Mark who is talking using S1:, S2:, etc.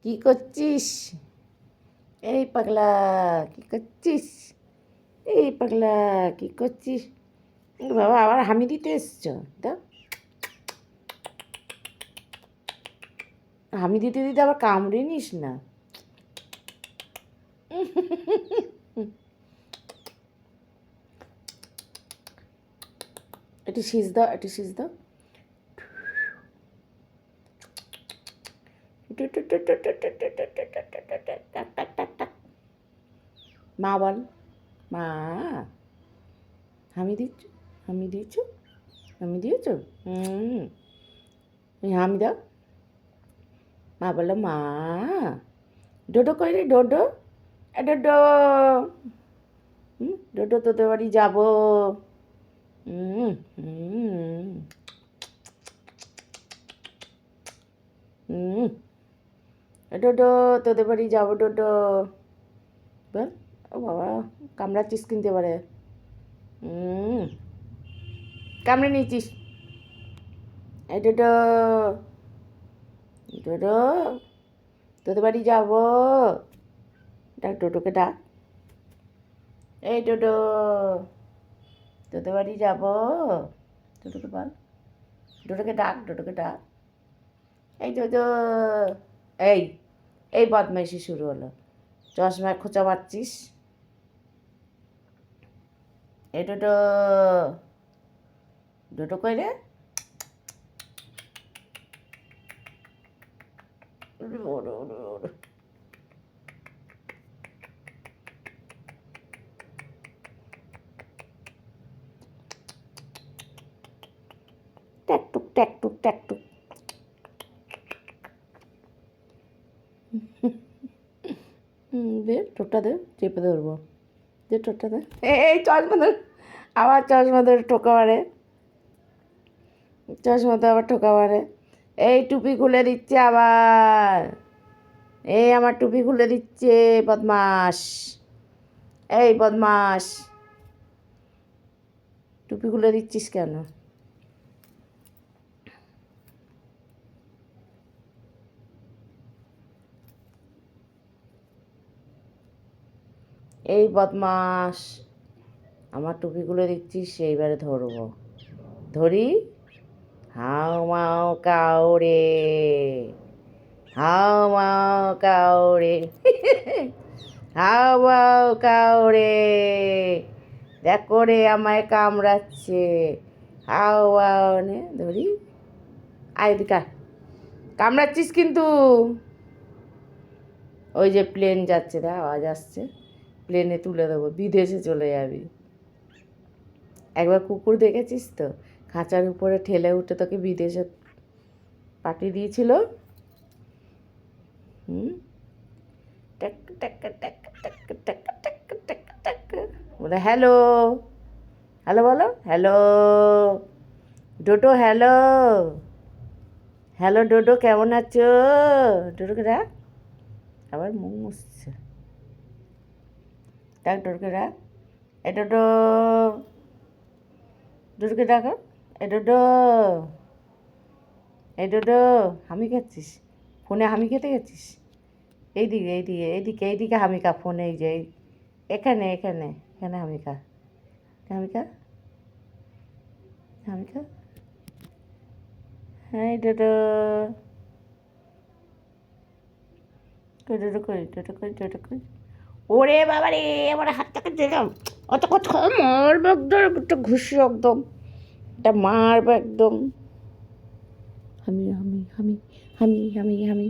S1: কি করছিস? এই পাগলা কি করছিস? এই পাগলা কি করছিস? বাবা আবার হামি দিতে এসছো তো? হামি দিতে দিতে আবার কামড়ে নিস না। একটু সিজ দাও, একটু সিজ দাও। মা বল, মা হামি দিচ্ছ, হামি দিয়েছ, হামি দিয়েছ। হামি দাও। মা বললো মা। ডোডো কই রে ডোডো? ডোডো, ডোডো তোদের বাড়ি যাবো। ডোডো তোদের বাড়ি যাবো ডোডো। বল। ও বাবা কামড়াচ্ছিস কিনতে পারে। কামড়ে নিয়েছিস। এই ডোডো, ডোডো তোদের বাড়ি যাবো। ডাক ডোডোকে ডাক। এই ডোডো তোদের বাড়ি যাবো। ডোডোকে বল, ডোডোকে ডাক, ডোডোকে ডাক। এই ডোডো, এই এই বদমাইশি শুরু হলো। চশমায় খোঁচা মারছিস। এই ডোডো, ডোডো কই রে? ট্যাকটুক ট্যাকটুক ট্যাকটুক। দে ঠোঁটটা দে, চেপে ধরবো। দে ঠোঁটটা দে। এই চশমা ধর, আবার চশমা ধরে ঠোকা মারে। চশমা তো আবার ঠোকা মারে। এই টুপি খুলে দিচ্ছে আবার। এই আমার টুপি খুলে দিচ্ছে বদমাস। এই বদমাস, টুপি খুলে দিচ্ছিস কেন? এই বদমাস, আমার টুপি খুলে দিচ্ছিস, এইবারে ধরবো। ধরি। হাও মাও কাউরে, হাও মাও কাউরে, হাও মাও কাউরে, দেখো রে আমায় কামড়াচ্ছে। হাও মাও নে ধরি। আয় দিকা, কামড়াচ্ছিস কিন্তু। ওই যে প্লেন যাচ্ছে, দেখ আওয়াজ আসছে, প্লেনে তুলে দেবো, বিদেশে চলে যাবি। একবার কুকুর দেখেছিস তো, খাঁচার উপরে ঠেলে উঠে তোকে বিদেশে পাঠিয়ে দিয়েছিল। বলে হ্যালো, হ্যালো বলো, hello Dodo, hello, hello Dodo কেমন আছো? ডোডোকে ডাক, আবার মুখ মুছছে। ডাক ডোডোকে ডাক। এ ডোডো, ডোডোকে ডাকো। এ ডোডো, এই ডোডো হামি খাচ্ছিস, ফোনে হামি খেতে গেছিস? এইদিকে এইদিকে এইদিকে এইদিকে হামি খা, ফোনে এই যে এখানে এখানে এখানে হামি খা, হামি খা, হামি খা। হ্যাঁ ডোডো, কই ডোডো, কই ডোডো, কই ডোডো, কই। ওরে বাবা রে, আমার হাতটাকে দিলাম, অত কথা মারবে একদম, একটা ঘুষি একদম, এটা মারবে একদম। হামি হামি হামি হামি হামি হামি।